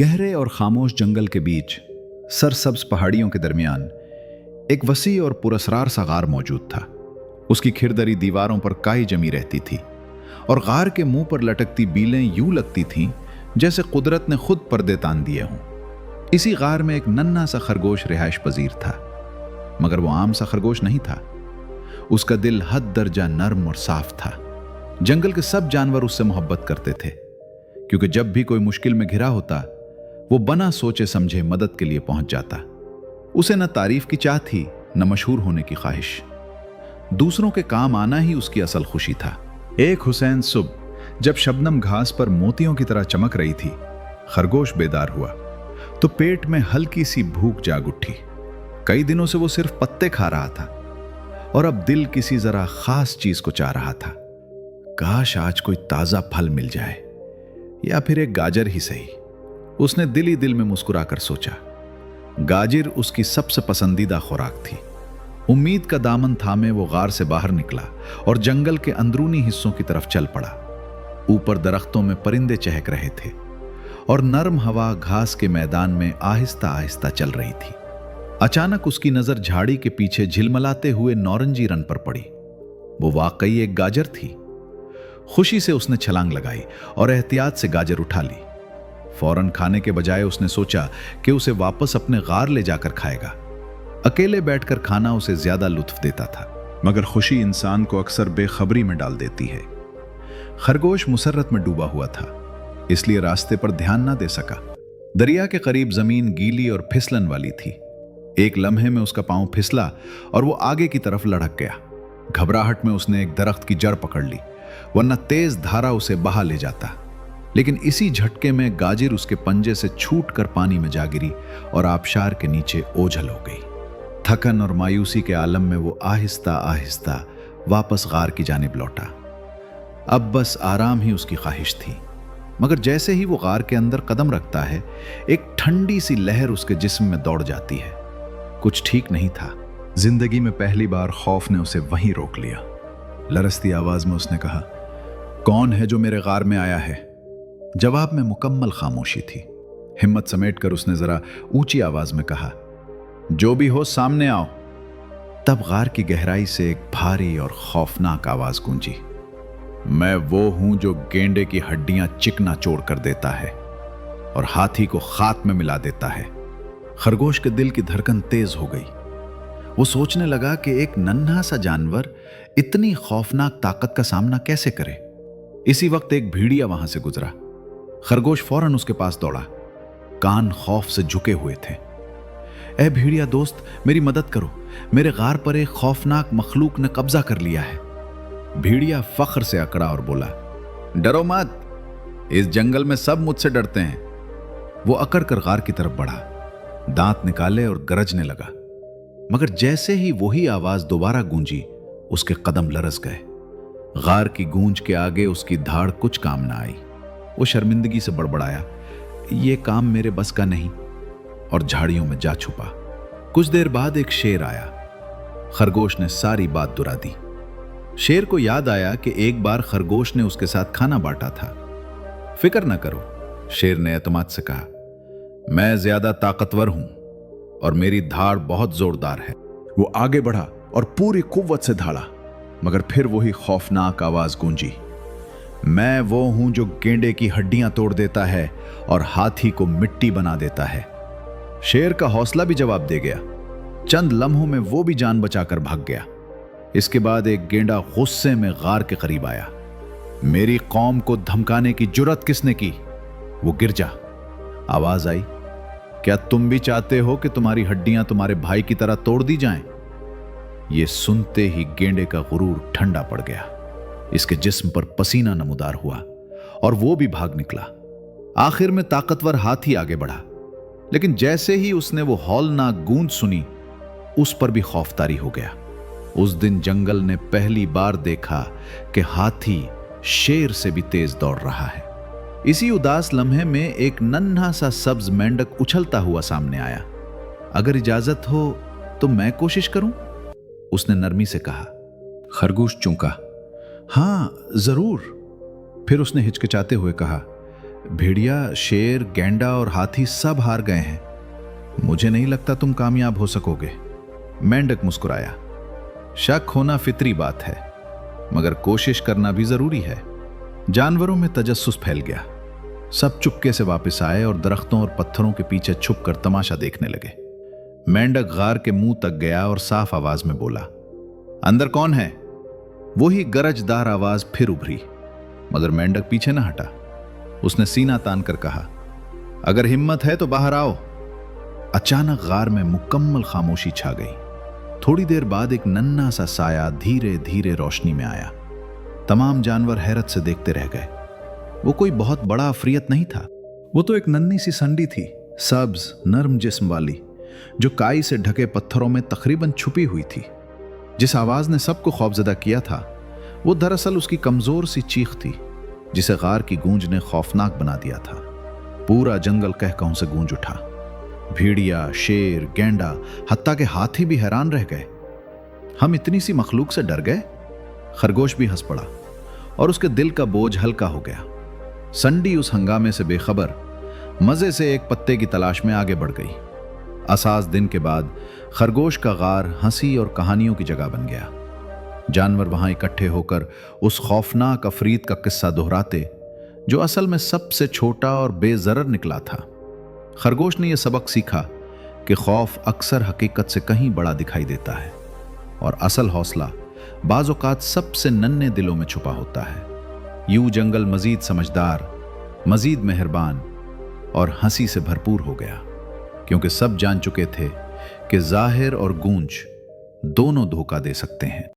गहरे और खामोश जंगल के बीच सरसब्ज पहाड़ियों के दरमियान एक वसी और पुरस्रार सा गार मौजूद था। उसकी खिरदरी दीवारों पर काई जमी रहती थी और गार के मुंह पर लटकती बीलें यूं लगती थीं जैसे कुदरत ने खुद पर्दे तान दिए हों। इसी गार में एक नन्हा सा खरगोश रिहाइश पजीर था, मगर वो आम सा खरगोश नहीं था। उसका दिल हद दर्जा नर्म और साफ था। जंगल के सब जानवर उससे मोहब्बत करते थे, क्योंकि जब भी कोई मुश्किल में घिरा होता वो बना सोचे समझे मदद के लिए पहुंच जाता। उसे न तारीफ की चाह थी, न मशहूर होने की ख्वाहिश। दूसरों के काम आना ही उसकी असल खुशी था। एक हुसैन सुबह जब शबनम घास पर मोतियों की तरह चमक रही थी, खरगोश बेदार हुआ तो पेट में हल्की सी भूख जाग उठी। कई दिनों से वो सिर्फ पत्ते खा रहा था और अब दिल किसी जरा खास चीज को चाह रहा था। काश आज कोई ताजा फल मिल जाए, या फिर एक गाजर ही सही। उसने दिल ही दिल में मुस्कुराकर सोचा। गाजर उसकी सबसे पसंदीदा खुराक थी। उम्मीद का दामन थामे वो गार से बाहर निकला और जंगल के अंदरूनी हिस्सों की तरफ चल पड़ा। ऊपर दरख्तों में परिंदे चहक रहे थे और नर्म हवा घास के मैदान में आहिस्ता आहिस्ता चल रही थी। अचानक उसकी नजर झाड़ी के पीछे झिलमिलाते हुए नौरंजी रन पर पड़ी। वो वाकई एक गाजर थी। खुशी से उसने छलांग लगाई और एहतियात से गाजर उठा ली। फौरन खाने के बजाय उसने सोचा कि उसे वापस अपने गार ले जाकर खाएगा। अकेले बैठकर खाना उसे ज्यादा लुत्फ देता था, मगर खुशी इंसान को अक्सर बेखबरी में डाल देती है। खरगोश मुसर्रत में डूबा हुआ था, इसलिए रास्ते पर ध्यान ना दे सका। दरिया के करीब जमीन गीली और फिसलन वाली थी। एक लम्हे में उसका पांव फिसला और वो आगे की तरफ लढ़क गया। घबराहट में उसने एक दरख्त की जड़ पकड़ ली, वरना तेज धारा उसे बहा ले जाता। लेकिन इसी झटके में गाजर उसके पंजे से छूटकर पानी में जा गिरी और आबशार के नीचे ओझल हो गई। थकन और मायूसी के आलम में वो आहिस्ता आहिस्ता वापस गार की जानिब लौटा। अब बस आराम ही उसकी ख्वाहिश थी, मगर जैसे ही वो गार के अंदर कदम रखता है, एक ठंडी सी लहर उसके जिस्म में दौड़ जाती है। कुछ ठीक नहीं था। जिंदगी में पहली बार खौफ ने उसे वहीं रोक लिया। लरसती आवाज में उसने कहा, कौन है जो मेरे गार में आया है? जवाब में मुकम्मल खामोशी थी। हिम्मत समेटकर उसने जरा ऊंची आवाज में कहा, जो भी हो सामने आओ। तब गार की गहराई से एक भारी और खौफनाक आवाज गूंजी, मैं वो हूं जो गेंडे की हड्डियां चिकना चोड़ कर देता है और हाथी को खाक में मिला देता है। खरगोश के दिल की धड़कन तेज हो गई। वो सोचने लगा कि एक नन्हा सा जानवर इतनी खौफनाक ताकत का सामना कैसे करे। इसी वक्त एक भेड़िया वहां से गुजरा। खरगोश फौरन उसके पास दौड़ा। कान खौफ से झुके हुए थे। ए भेड़िया दोस्त, मेरी मदद करो, मेरे गार पर एक खौफनाक मखलूक ने कब्जा कर लिया है। भेड़िया फख्र से अकड़ा और बोला, डरो मत, इस जंगल में सब मुझसे डरते हैं। वो अकड़ कर गार की तरफ बढ़ा, दांत निकाले और गरजने लगा, मगर जैसे ही वही आवाज दोबारा गूंजी, उसके कदम लरस गए। गार की गूंज के आगे उसकी धाड़ कुछ काम ना आई। वो शर्मिंदगी से बड़बड़ाया, ये काम मेरे बस का नहीं, और झाड़ियों में जा छुपा। कुछ देर बाद एक शेर आया। खरगोश ने सारी बात दुहरा दी। शेर को याद आया कि एक बार खरगोश ने उसके साथ खाना बांटा था। फिक्र न करो, शेर ने एतमाद से कहा, मैं ज्यादा ताकतवर हूं और मेरी धाड़ बहुत जोरदार है। वो आगे बढ़ा और पूरी कुव्वत से धाड़ा, मगर फिर वही खौफनाक आवाज गूंजी, मैं वो हूं जो गेंडे की हड्डियां तोड़ देता है और हाथी को मिट्टी बना देता है। शेर का हौसला भी जवाब दे गया। चंद लम्हों में वो भी जान बचाकर भाग गया। इसके बाद एक गेंडा गुस्से में गार के करीब आया। मेरी कौम को धमकाने की जुर्रत किसने की? वो गिर जा। आवाज आई, क्या तुम भी चाहते हो कि तुम्हारी हड्डियां तुम्हारे भाई की तरह तोड़ दी जाएं? ये सुनते ही गेंडे का गुरूर ठंडा पड़ गया। इसके जिस्म पर पसीना नमूदार हुआ और वो भी भाग निकला। आखिर में ताकतवर हाथी आगे बढ़ा, लेकिन जैसे ही उसने वो हौलनाक गूंज सुनी, उस पर भी खौफतारी हो गया। उस दिन जंगल ने पहली बार देखा कि हाथी शेर से भी तेज दौड़ रहा है। इसी उदास लम्हे में एक नन्हा सा सब्ज मेंढक उछलता हुआ सामने आया। अगर इजाजत हो तो मैं कोशिश करूं? उसने नरमी से कहा। खरगोश चौंका। हाँ जरूर। फिर उसने हिचकिचाते हुए कहा, भेड़िया, शेर, गैंडा और हाथी सब हार गए हैं। मुझे नहीं लगता तुम कामयाब हो सकोगे। मेंढक मुस्कुराया। शक होना फितरी बात है, मगर कोशिश करना भी जरूरी है। जानवरों में तजस्सुस फैल गया। सब चुपके से वापस आए और दरख्तों और पत्थरों के पीछे छुपकर तमाशा देखने लगे। मेंढक गार के मुंह तक गया और साफ आवाज में बोला, अंदर कौन है? वही गरजदार आवाज फिर उभरी, मगर मेंढक पीछे न हटा। उसने सीना तान कर कहा, अगर हिम्मत है तो बाहर आओ। अचानक गार में मुकम्मल खामोशी छा गई। थोड़ी देर बाद एक नन्हा सा साया धीरे धीरे रोशनी में आया। तमाम जानवर हैरत से देखते रह गए। वो कोई बहुत बड़ा अफरियत नहीं था। वो तो एक नन्ही सी संडी थी, सब्ज नर्म जिस्म वाली, जो काई से ढके पत्थरों में तकरीबन छुपी हुई थी। जिस आवाज ने सबको खौफजदा किया था, वो दरअसल उसकी कमजोर सी चीख थी, जिसे गार की गूंज ने खौफनाक बना दिया था। पूरा जंगल कहकहों से गूंज उठा। भेड़िया, शेर, गेंडा, हत्ता के हाथी भी हैरान रह गए। हम इतनी सी मखलूक से डर गए? खरगोश भी हंस पड़ा और उसके दिल का बोझ हल्का हो गया। संडी उस हंगामे से बेखबर मजे से एक पत्ते की तलाश में आगे बढ़ गई। असास दिन के बाद खरगोश का गार हंसी और कहानियों की जगह बन गया। जानवर वहां इकट्ठे होकर उस खौफनाक अफरीत का किस्सा दोहराते, जो असल में सबसे छोटा और बेजरर निकला था। खरगोश ने यह सबक सीखा कि खौफ अक्सर हकीकत से कहीं बड़ा दिखाई देता है और असल हौसला बाज़ औक़ात सबसे नन्हे दिलों में छुपा होता है। यूं जंगल मजीद समझदार, मजीद मेहरबान और हंसी से भरपूर हो गया, क्योंकि सब जान चुके थे कि जाहिर और गूंज दोनों धोखा दे सकते हैं।